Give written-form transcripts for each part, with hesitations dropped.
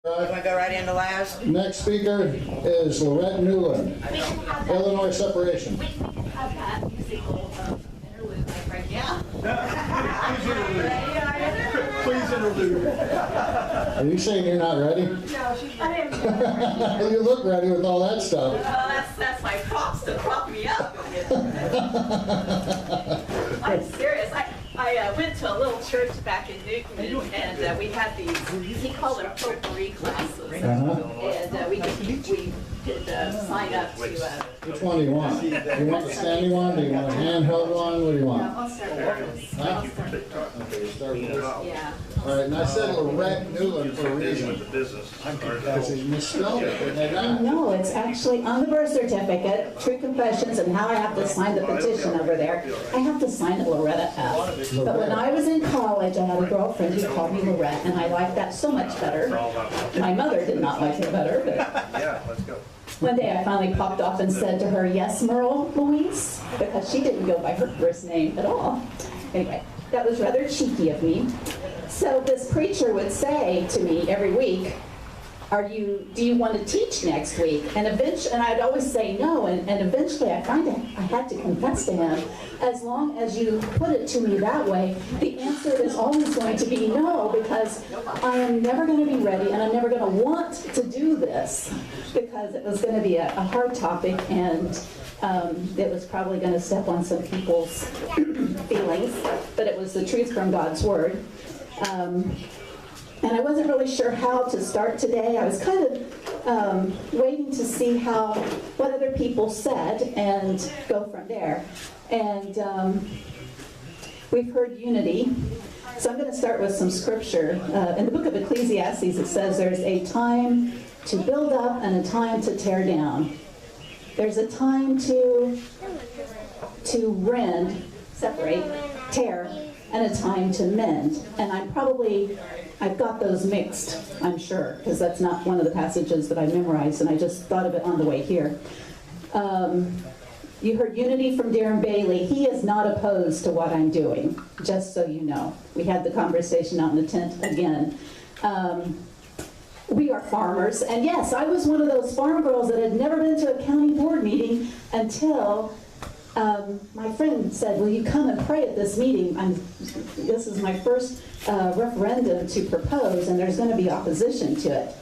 You want to go right into last? Next speaker is LoretNewlin, Illinois Separation. We can have that musical interlude like right now. Please interlude. Are you saying you're not ready? No, she's ready. You look ready with all that stuff. That's my props to prop me up. I'm serious. I went to a little church back in Newton, and we had these, he called them potpourri classes. And we could sign up to... Which one do you want? Do you want the standing one? Do you want a handheld one? What do you want? I'll start with this. Huh? Okay, start with this. Yeah. All right, and I said LoretNewlin for a reason. Because he misspelled it, didn't they not? No, it's actually on the birth certificate, True Confessions, and how I have to sign the petition over there. I have to sign it Loretta F. But when I was in college, I had a girlfriend who called me Lorette, and I liked that so much better. My mother did not like it better, but Yeah, let's go. one day I finally popped off and said to her, "Yes, Merle Louise," because she didn't go by her first name at all. Anyway, that was rather cheeky of me. So this preacher would say to me every week, do you want to teach next week? And I'd always say no, and eventually I had to confess to him, as long as you put it to me that way, the answer is always going to be no, because I am never going to be ready, and I'm never going to want to do this, because it was going to be a hard topic, and it was probably going to step on some people's feelings, but it was the truth from God's Word. And I wasn't really sure how to start today. I was kind of waiting to see what other people said and go from there. And we've heard unity. So I'm going to start with some scripture. In the book of Ecclesiastes, it says there's a time to build up and a time to tear down. There's a time to rend, separate, tear, and a time to mend. And I've got those mixed, I'm sure, because that's not one of the passages that I memorized, and I just thought of it on the way here. You heard unity from Darren Bailey. He is not opposed to what I'm doing, just so you know. We had the conversation out in the tent again. We are farmers, and yes, I was one of those farm girls that had never been to a county board meeting until my friend said, "Will you come and pray at this meeting? This is my first referendum to propose, and there's going to be opposition to it."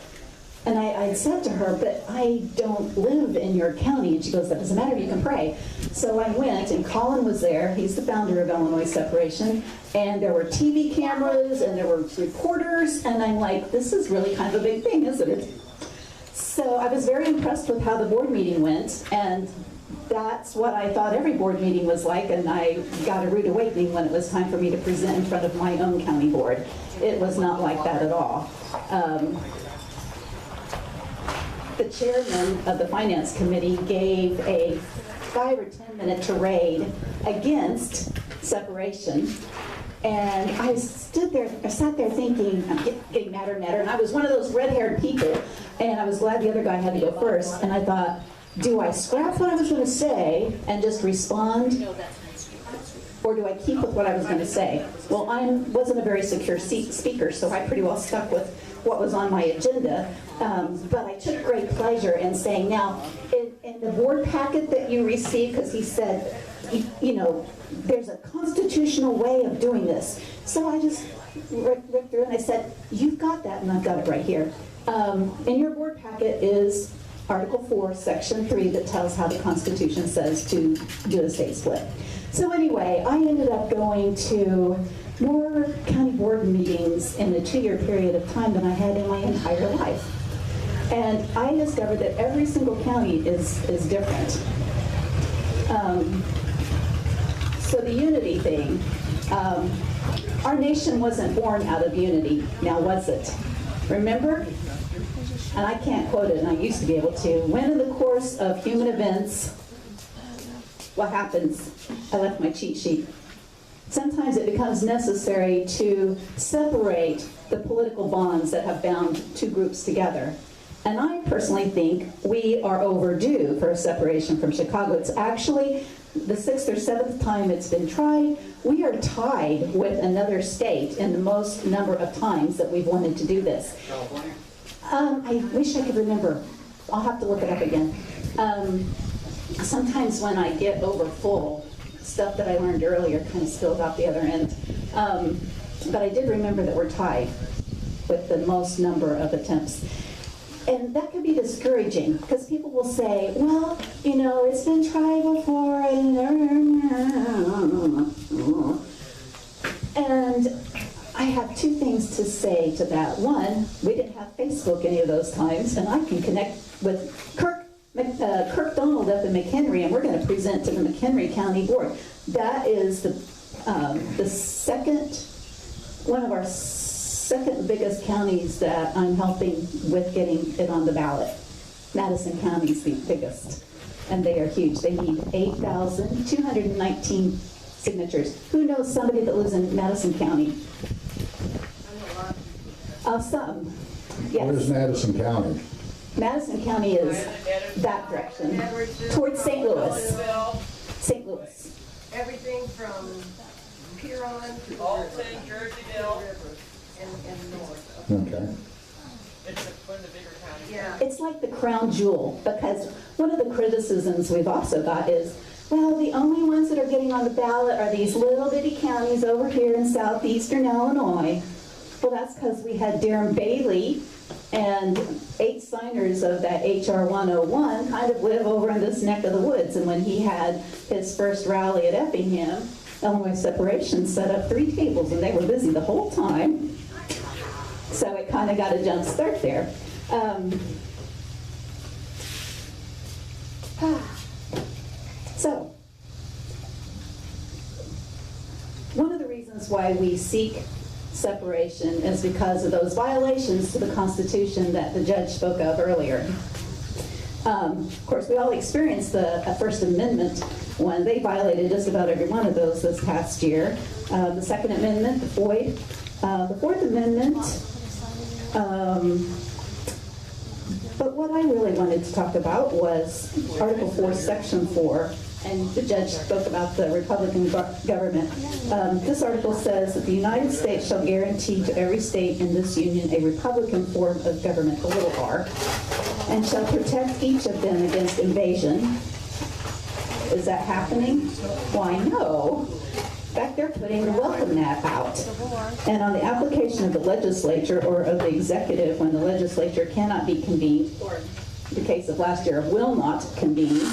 And I said to her, "But I don't live in your county." And she goes, "That doesn't matter, you can pray." So I went, and Colin was there. He's the founder of Illinois Separation. And there were TV cameras, and there were reporters, and I'm like, this is really kind of a big thing, isn't it? So I was very impressed with how the board meeting went, and that's what I thought every board meeting was like, and I got a rude awakening when it was time for me to present in front of my own county board. It was not like that at all. The chairman of the finance committee gave a 5 or 10 minute tirade against separation, and I sat there thinking, I'm getting madder and madder, and I was one of those red-haired people, and I was glad the other guy had to go first, and I thought, do I scrap what I was going to say and just respond, or do I keep with what I was going to say? Well, I wasn't a very secure speaker, so I pretty well stuck with what was on my agenda, but I took great pleasure in saying, now, in the board packet that you received, because he said, you know, there's a constitutional way of doing this. So I just ripped through and I said, you've got that, and I've got it right here. In your board packet is Article 4, Section 3, that tells how the Constitution says to do a state split. So anyway, I ended up going to more county board meetings in a 2-year period of time than I had in my entire life. And I discovered that every single county is different. So the unity thing, our nation wasn't born out of unity, now was it? Remember? And I can't quote it, and I used to be able to. When in the course of human events, what happens? I left my cheat sheet. Sometimes it becomes necessary to separate the political bonds that have bound two groups together. And I personally think we are overdue for a separation from Chicago. It's actually the 6th or 7th time it's been tried. We are tied with another state in the most number of times that we've wanted to do this. California? I wish I could remember. I'll have to look it up again. Sometimes when I get over full, stuff that I learned earlier kind of spills out the other end. But I did remember that we're tied with the most number of attempts. And that could be discouraging because people will say, well, you know, it's been tried before. And I have two things to say to that. One, we didn't have Facebook any of those times, and I can connect with Kirk Donald up in McHenry, and we're going to present to the McHenry County Board. That is the one of our second biggest counties that I'm helping with getting it on the ballot. Madison County's the biggest, and they are huge. They need 8,219 signatures. Who knows somebody that lives in Madison County? Some, yes. Where's Madison County? Madison County is that direction, towards St. Louis. St. Louis. Everything from Piron to Alton, Jerseyville. and north. Okay. It's one of the bigger counties. Yeah. It's like the crown jewel, because one of the criticisms we've also got is, well, the only ones that are getting on the ballot are these little bitty counties over here in southeastern Illinois. Well, that's because we had Darren Bailey and 8 signers of that HR 101 kind of live over in this neck of the woods. And when he had his first rally at Effingham, Illinois Separation set up 3 tables, and they were busy the whole time. So it kind of got a jump start there. So, one of the reasons why we seek separation is because of those violations to the Constitution that the judge spoke of earlier. Of course, we all experienced the First Amendment when they violated just about every one of those this past year. The Second Amendment, the Floyd, the Fourth Amendment. But what I really wanted to talk about was Article 4, Section 4. And the judge spoke about the Republican government. This article says that the United States shall guarantee to every state in this union a Republican form of government, a little r, and shall protect each of them against invasion. Is that happening? Why, no. In fact, they're putting the welcome mat out. And on the application of the legislature or of the executive when the legislature cannot be convened, or in the case of last year, will not convene,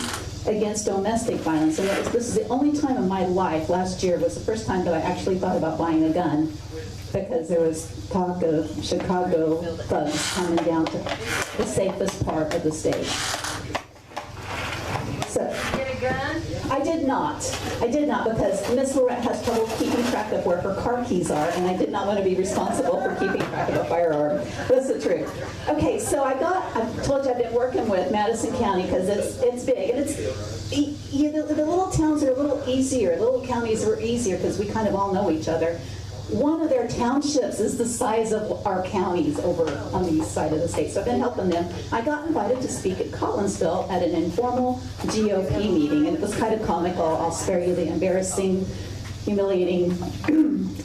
against domestic violence. And this is the only time in my life, last year was the first time that I actually thought about buying a gun, because there was talk of Chicago thugs coming down to the safest part of the state. So, Get a gun? I did not, because Miss Lorette has trouble keeping track of where her car keys are, and I did not want to be responsible for keeping track of a firearm. That's the truth. Okay, so I told you I've been working with Madison County because it's big, and the little towns are a little easier. Little counties are easier because we kind of all know each other. One of their townships is the size of our counties over on the east side of the state, so I've been helping them. I got invited to speak at Collinsville at an informal GOP meeting, and it was kind of comical. I'll spare you the embarrassing, humiliating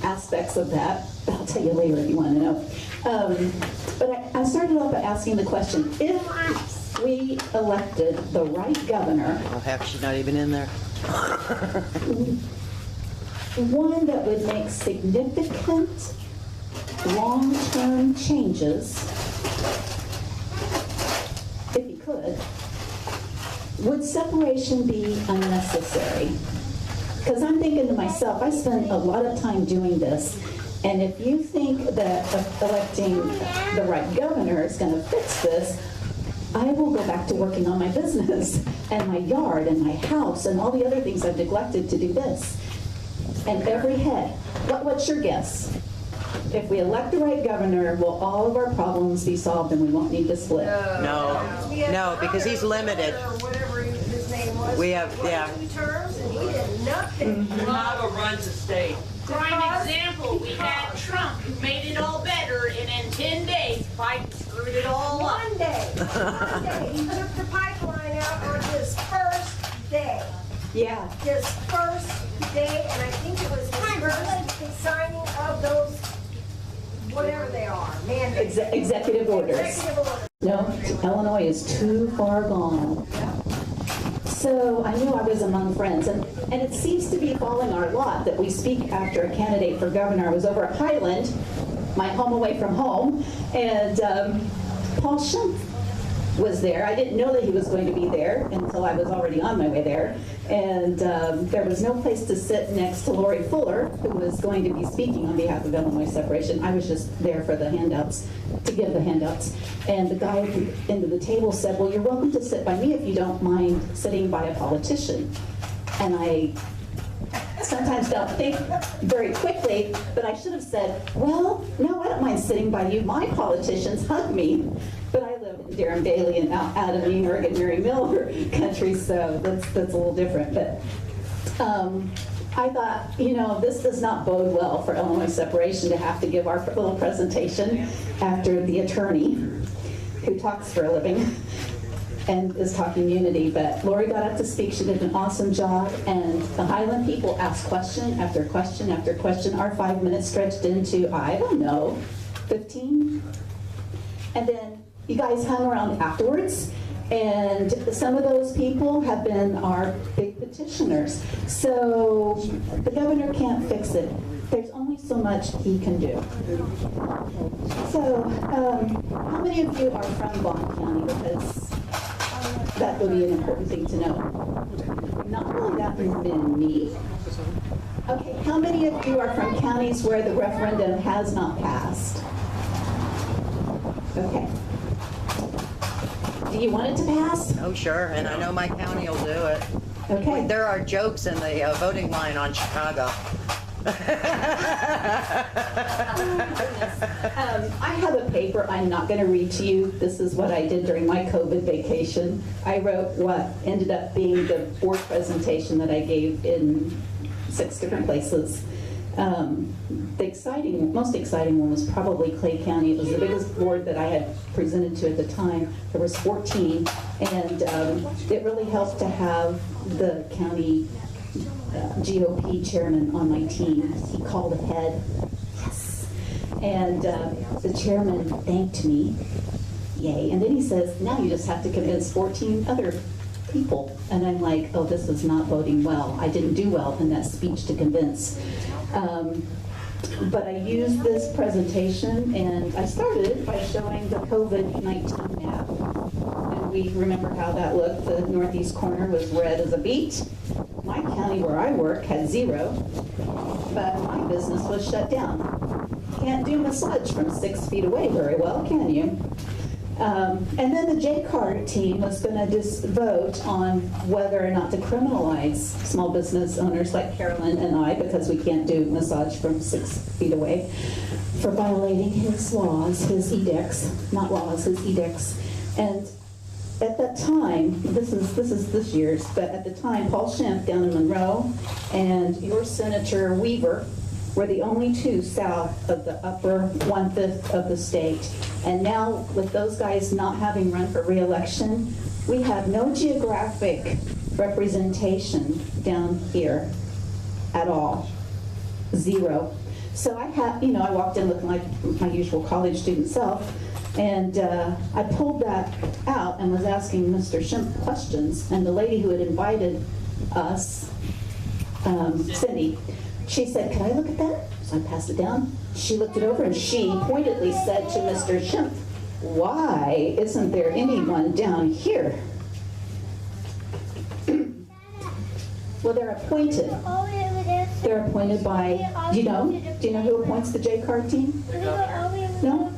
aspects of that. I'll tell you later if you want to know. But I started off by asking the question, if we elected the right governor, Oh, heck, she's not even in there. one that would make significant long-term changes, if he could, would separation be unnecessary? Because I'm thinking to myself, I spend a lot of time doing this, and if you think that electing the right governor is going to fix this, I will go back to working on my business and my yard and my house and all the other things I've neglected to do this. And every head. What's your guess? If we elect the right governor, will all of our problems be solved and we won't need to split? No, because he's limited. Or whatever his name was. We have, yeah. 2 terms and he did nothing. Chicago runs the state. Prime example, we had Trump who made it all better, and in 10 days, Biden screwed it all up. One day, he took the pipeline out on his first day. Yeah. His first day, and I think it was his first signing of those whatever they are, mandates. Executive orders. Executive orders. No, Illinois is too far gone. So I knew I was among friends, and it seems to be falling our lot that we speak after a candidate for governor. I was over at Highland, my home away from home, and Paul Schimpf was there. I didn't know that he was going to be there until I was already on my way there. And there was no place to sit next to Lori Fuller, who was going to be speaking on behalf of Illinois separation. I was just there for the handouts, to give the handouts. And the guy at the end of the table said, well, you're welcome to sit by me if you don't mind sitting by a politician. And I sometimes don't think very quickly, but I should have said, well, no, I don't mind sitting by you. My politicians hug me. But I live in Durham Bailey and out of New York and Mary Miller country, so that's a little different. But I thought, this does not bode well for Illinois separation to have to give our little presentation after the attorney who talks for a living and is talking unity. But Lori got up to speak. She did an awesome job, and the Highland people asked question after question after question. Our 5 minutes stretched into, I don't know, 15? And then you guys hung around afterwards, and some of those people have been our big petitioners. So the governor can't fix it. There's only so much he can do. So how many of you are from Bond County? Because that would be an important thing to know. Not really that many. Okay, how many of you are from counties where the referendum has not passed? Okay. Do you want it to pass? Oh, sure, and I know my county will do it. Okay. There are jokes in the voting line on Chicago. I have a paper I'm not going to read to you. This is what I did during my COVID vacation. I wrote what ended up being the board presentation that I gave in 6 different places. The most exciting one was probably Clay County. It was the biggest board that I had presented to at the time. There was 14, and it really helped to have the county GOP chairman on my team. He called ahead, yes, and the chairman thanked me, yay, and then he says, now you just have to convince 14 other people. And I'm like, oh, this is not boding well. I didn't do well in that speech to convince. But I used this presentation, and I started by showing the COVID-19 map. And we remember how that looked. The northeast corner was red as a beet. My county where I work had 0, but my business was shut down. Can't do massage from 6 feet away very well, can you? And then the J-Card team was going to just vote on whether or not to criminalize small business owners like Carolyn and I, because we can't do massage from 6 feet away, for violating his laws, his edicts, not laws, his edicts. And at that time, this is this year's, but at the time, Paul Schimpf down in Monroe and your Senator Weaver were the only 2 south of the upper 1/5 of the state. And now, with those guys not having run for re-election, we have no geographic representation down here at all. 0. So I walked in looking like my usual college student self, and I pulled that out and was asking Mr. Schimpf questions, and the lady who had invited us, Cindy, she said, "Can I look at that?" So I passed it down. She looked it over and she pointedly said to Mr. Schimpf, "Why isn't there anyone down here?" Well, they're appointed. They're appointed by, do you know who appoints the J-Card team? No?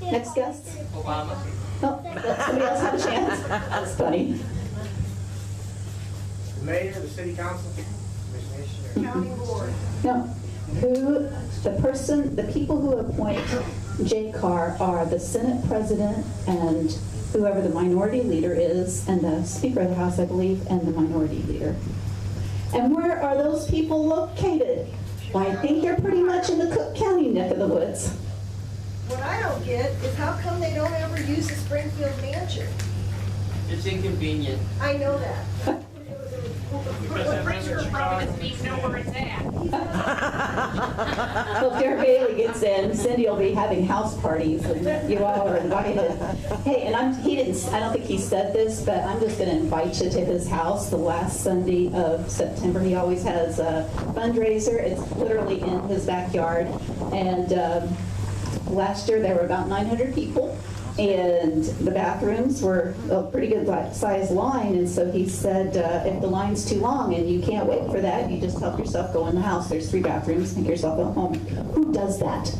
Next guest? Obama. Oh, let somebody else have a chance. That's funny. The mayor, the city council, commissioner. County board. No. The people who appoint J-Car are the Senate president and whoever the minority leader is, and the Speaker of the House, I believe, and the minority leader. And where are those people located? Well, I think they're pretty much in the Cook County neck of the woods. What I don't get is how come they don't ever use the Springfield mansion? It's inconvenient. I know that. Well, Bridger probably doesn't even know where it's at. Well, if Darren Bailey gets in, Cindy will be having house parties, and you all are invited. Hey, and I don't think he said this, but I'm just gonna invite you to his house the last Sunday of September. He always has a fundraiser. It's literally in his backyard. And last year, there were about 900 people. And the bathrooms were a pretty good size line, and so he said, if the line's too long and you can't wait for that, you just help yourself go in the house. There's 3 bathrooms, make yourself at home. Who does that?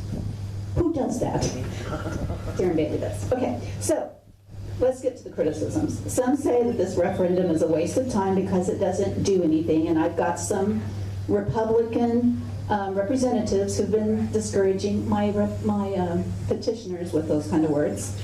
Who does that? Darren Bailey does. Okay, so let's get to the criticisms. Some say that this referendum is a waste of time because it doesn't do anything, and I've got some Republican representatives who've been discouraging my petitioners with those kind of words,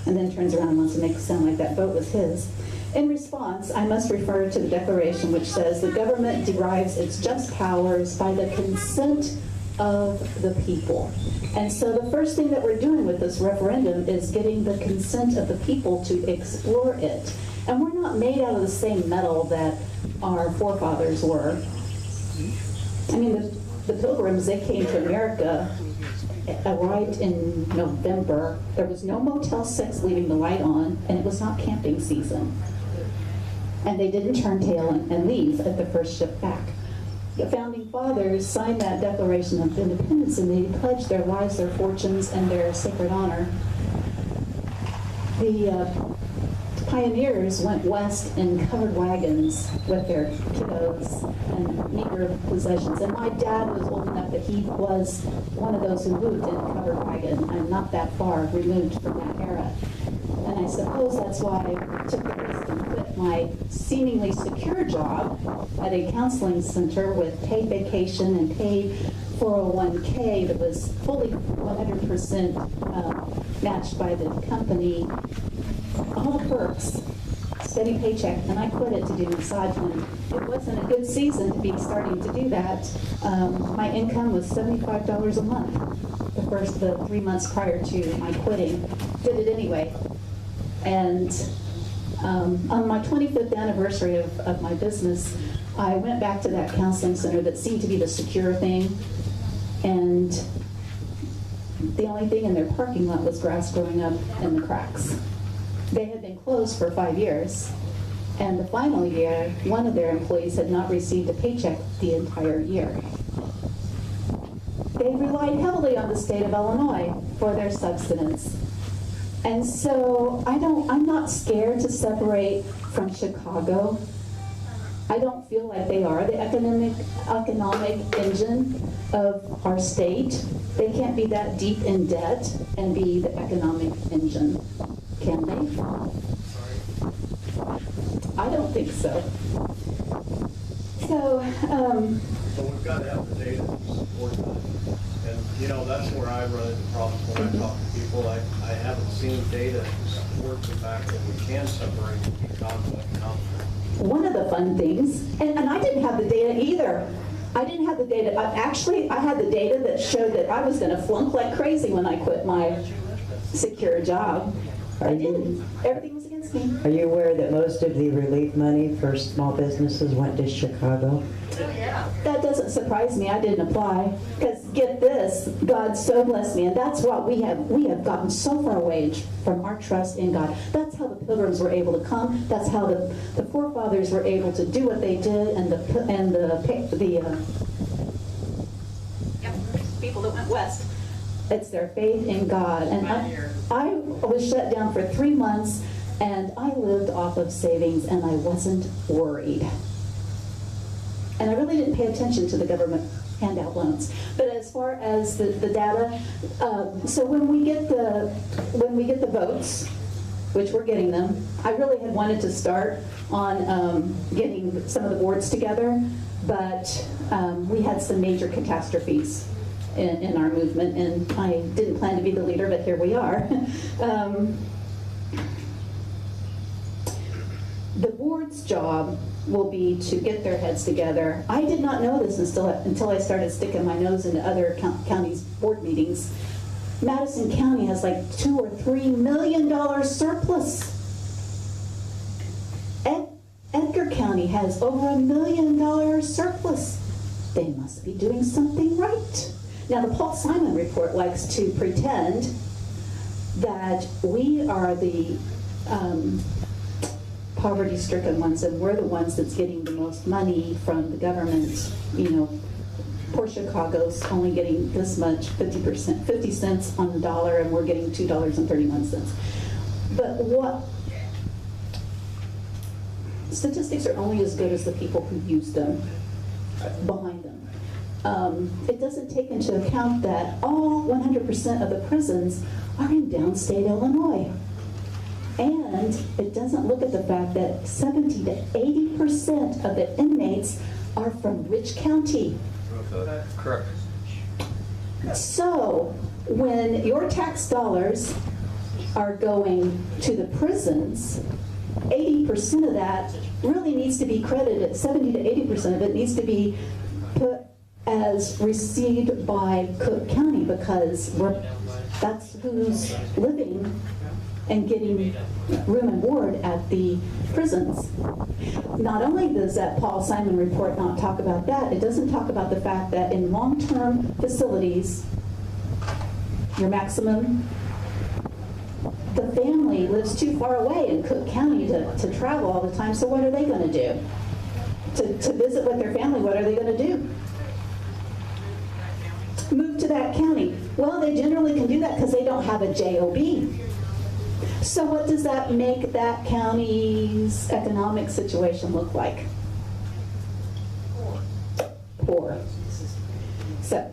and then turns around and wants to make it sound like that vote was his. In response, I must refer to the declaration which says the government derives its just powers by the consent of the people. And so the first thing that we're doing with this referendum is getting the consent of the people to explore it. And we're not made out of the same metal that our forefathers were. I mean, the Pilgrims, they came to America, arrived in November. There was no Motel 6 leaving the light on, and it was not camping season. And they didn't turn tail and leave at the first ship back. The Founding Fathers signed that Declaration of Independence, and they pledged their lives, their fortunes, and their sacred honor. The pioneers went west in covered wagons with their kiddos and meager possessions. And my dad was old enough that he was one of those who moved in a covered wagon. I'm not that far removed from that era. And I suppose that's why I took the risk and quit my seemingly secure job at a counseling center with paid vacation and paid 401k that was fully 100% matched by the company. All the perks, steady paycheck, and I quit it to do misogyny. It wasn't a good season to be starting to do that. My income was $75 a month the 3 months prior to my quitting. Did it anyway. And on my 25th anniversary of my business, I went back to that counseling center that seemed to be the secure thing, and the only thing in their parking lot was grass growing up in the cracks. They had been closed for 5 years, and the final year, one of their employees had not received a paycheck the entire year. They relied heavily on the state of Illinois for their subsistence. And so I'm not scared to separate from Chicago. I don't feel like they are the economic engine of our state. They can't be that deep in debt and be the economic engine. Can they? I don't think so. So, So we've got to have the data to support that. And, that's where I run into problems when I talk to people. I haven't seen data to support the fact that we can separate conflict and conflict. One of the fun things, and I didn't have the data either. I didn't have the data. I had the data that showed that I was going to flunk like crazy when I quit my secure job. I didn't. Everything was against me. Are you aware that most of the relief money for small businesses went to Chicago? That doesn't surprise me. I didn't apply. Because get this, God so blessed me. And that's what we have gotten so far away from our trust in God. That's how the Pilgrims were able to come. That's how the forefathers were able to do what they did, and the people that went west. It's their faith in God. And I was shut down for 3 months, and I lived off of savings, and I wasn't worried. And I really didn't pay attention to the government handout loans. But as far as the data, so when we get the votes, which we're getting them, I really had wanted to start on getting some of the boards together, but we had some major catastrophes in our movement, and I didn't plan to be the leader, but here we are. The board's job will be to get their heads together. I did not know this until I started sticking my nose into other counties' board meetings. Madison County has like $2 or $3 million surplus. Edgar County has over $1 million surplus. They must be doing something right. Now, the Paul Simon report likes to pretend that we are the poverty-stricken ones, and we're the ones that's getting the most money from the government. You know, poor Chicago's only getting this much, 50%, 50 cents on the dollar, and we're getting $2.31. But what statistics are only as good as the people who use them behind them. It doesn't take into account that all 100% of the prisons are in downstate Illinois. And it doesn't look at the fact that 70 to 80% of the inmates are from Rich County. Correct. So when your tax dollars are going to the prisons, 80% of that really needs to be credited, 70 to 80% of it needs to be put as received by Cook County, because that's who's living and getting room and board at the prisons. Not only does that Paul Simon report not talk about that, it doesn't talk about the fact that in long-term facilities, your maximum, the family lives too far away in Cook County to travel all the time, so what are they going to do? To visit with their family, what are they going to do? Move to that county. Well, they generally can do that because they don't have a JOB. So what does that make that county's economic situation look like? Poor. So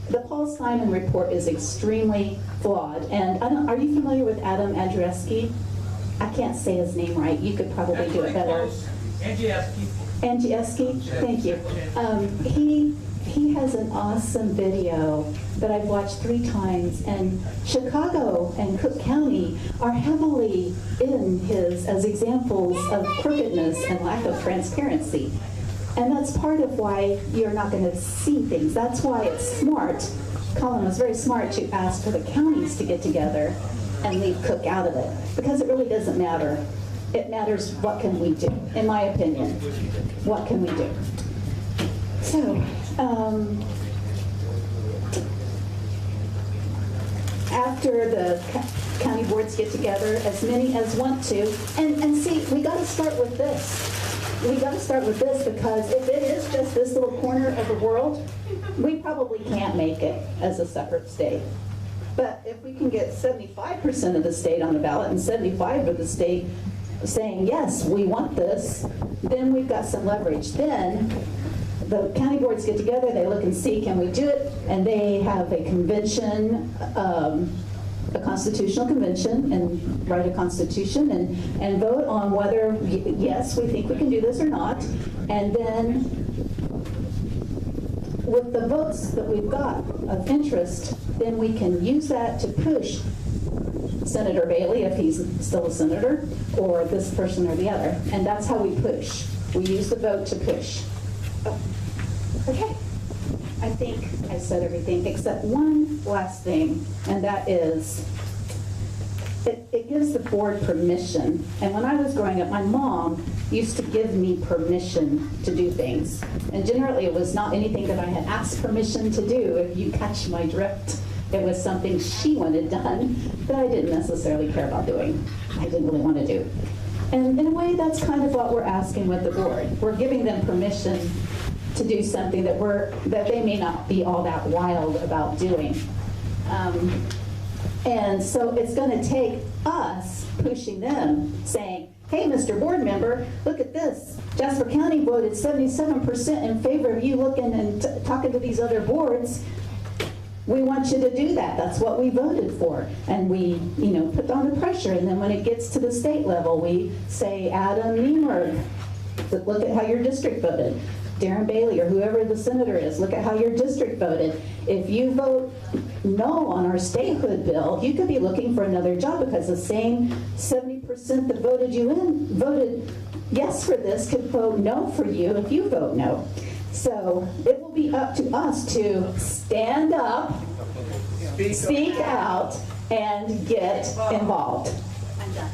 the Paul Simon report is extremely flawed. And are you familiar with Adam Andrzejewski? I can't say his name right. You could probably do it better. Andrzejewski, thank you. He has an awesome video that I've watched 3 times, and Chicago and Cook County are heavily in his as examples of crookedness and lack of transparency. And that's part of why you're not going to see things. That's why it's smart. Colin was very smart to ask for the counties to get together and leave Cook out of it, because it really doesn't matter. It matters what can we do, in my opinion. What can we do? So, after the county boards get together, as many as want to, and see, we got to start with this. We got to start with this, because if it is just this little corner of the world, we probably can't make it as a separate state. But if we can get 75% of the state on the ballot and 75% of the state saying, yes, we want this, then we've got some leverage. Then the county boards get together, they look and see, can we do it? And they have a convention, a constitutional convention, and write a constitution and vote on whether, yes, we think we can do this or not. And then with the votes that we've got of interest, then we can use that to push Senator Bailey, if he's still a senator, or this person or the other. And that's how we push. We use the vote to push. Oh, okay. I think I said everything except one last thing, and that is it gives the board permission. And when I was growing up, my mom used to give me permission to do things. And generally it was not anything that I had asked permission to do, if you catch my drift. It was something she wanted done that I didn't necessarily care about doing. I didn't really want to do. And in a way, that's kind of what we're asking with the board. We're giving them permission to do something that they may not be all that wild about doing. And so it's going to take us pushing them, saying, hey, Mr. Board Member, look at this. Jasper County voted 77% in favor of you looking and talking to these other boards. We want you to do that. That's what we voted for. And we, put on the pressure. And then when it gets to the state level, we say, Adam Niemerg, look at how your district voted. Darren Bailey, or whoever the senator is, look at how your district voted. If you vote no on our statehood bill, you could be looking for another job, because the same 70% that voted you in, voted yes for this, could vote no for you if you vote no. So it will be up to us to stand up, speak out, and get involved. I'm done.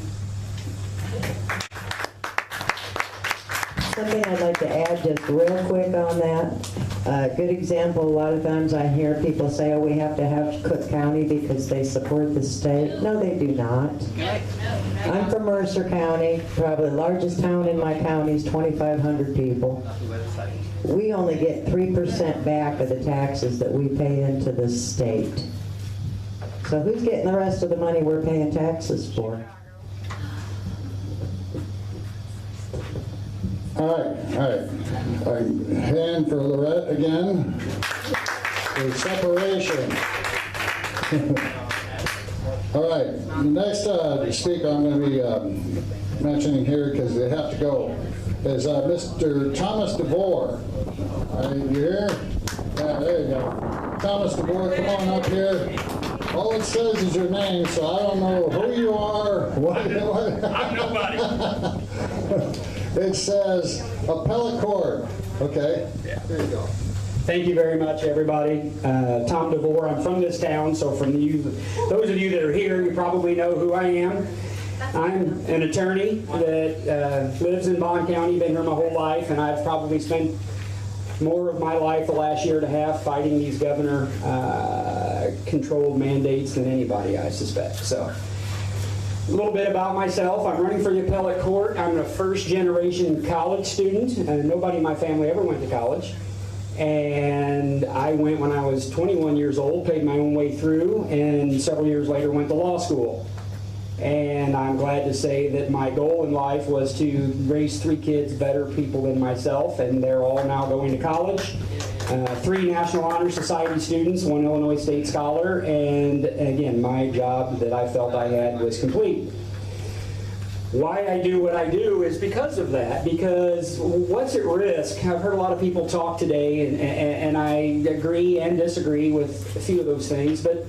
something I'd like to add just real quick on that. A good example, a lot of times I hear people say, oh, we have to have Cook County because they support the state. No, they do not. I'm from Mercer County, probably the largest town in my county is 2,500 people. We only get 3% back of the taxes that we pay into the state. So who's getting the rest of the money we're paying taxes for? All right. A hand for Lorette again. For separation. All right, the next speaker I'm going to be mentioning here, because they have to go, is Mr. Thomas DeVore. You here? Yeah, there you go. Thomas DeVore, come on up here. All it says is your name, so I don't know who you are. What? I'm nobody. It says appellate court. Okay. Yeah. There you go. Thank you very much, everybody. Tom DeVore. I'm from this town, so from those of you that are here, you probably know who I am. I'm an attorney that lives in Bond County, been here my whole life, and I've probably spent more of my life the last year and a half fighting these governor controlled mandates than anybody, I suspect. So a little bit about myself. I'm running for the appellate court. I'm a first-generation college student. Nobody in my family ever went to college. And I went when I was 21 years old, paid my own way through, and several years later went to law school. And I'm glad to say that my goal in life was to raise 3 kids better people than myself, and they're all now going to college. 3 National Honor Society students, 1 Illinois State Scholar, and again, my job that I felt I had was complete. Why I do what I do is because of that, because what's at risk, I've heard a lot of people talk today, and I agree and disagree with a few of those things, but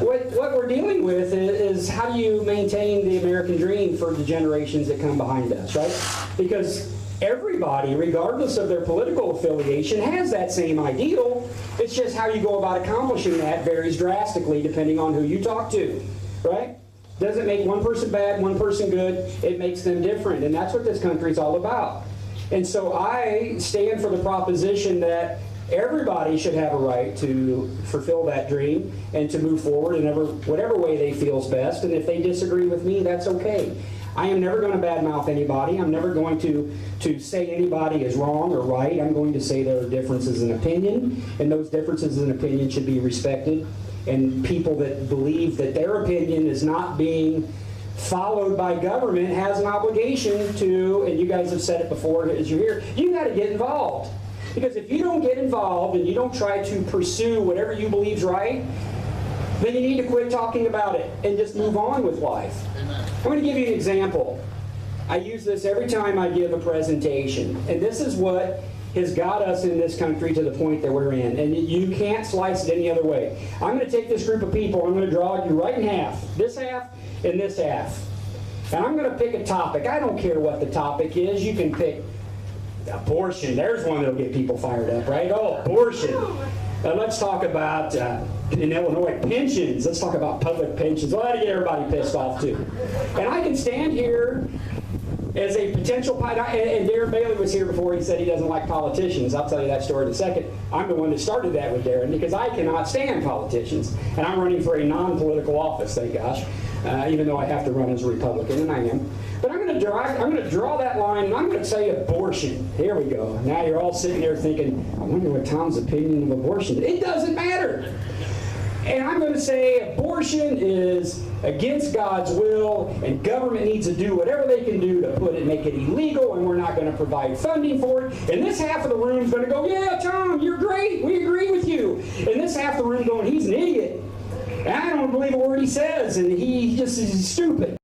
what we're dealing with is how do you maintain the American dream for the generations that come behind us, right? Because everybody, regardless of their political affiliation, has that same ideal. It's just how you go about accomplishing that varies drastically depending on who you talk to, right? Doesn't make one person bad, one person good. It makes them different, and that's what this country's all about. And so I stand for the proposition that everybody should have a right to fulfill that dream and to move forward in whatever way they feels best. And if they disagree with me, that's okay. I am never going to badmouth anybody. I'm never going to say anybody is wrong or right. I'm going to say there are differences in opinion, and those differences in opinion should be respected. And people that believe that their opinion is not being followed by government has an obligation to, and you guys have said it before as you're here, you got to get involved. Because if you don't get involved and you don't try to pursue whatever you believe is right, then you need to quit talking about it and just move on with life. I'm going to give you an example. I use this every time I give a presentation, and this is what has got us in this country to the point that we're in, and you can't slice it any other way. I'm going to take this group of people, I'm going to draw you right in half, this half and this half, and I'm going to pick a topic. I don't care what the topic is. You can pick abortion. There's one that'll get people fired up, right? Oh, abortion. Let's talk about, in Illinois, pensions. Let's talk about public pensions. Well, that'll get everybody pissed off, too. And I can stand here as a potential, and Darren Bailey was here before. He said he doesn't like politicians. I'll tell you that story in a second. I'm the one that started that with Darren because I cannot stand politicians. And I'm running for a non-political office, thank gosh, even though I have to run as a Republican, and I am. But I'm going to draw that line, and I'm going to say abortion. Here we go. Now you're all sitting there thinking, I wonder what Tom's opinion of abortion is. It doesn't matter. And I'm going to say abortion is against God's will, and government needs to do whatever they can do to make it illegal, and we're not going to provide funding for it. And this half of the room is going to go, yeah, Tom, you're great. We agree with you. And this half of the room going, he's an idiot. And I don't believe a word he says, and he just is stupid.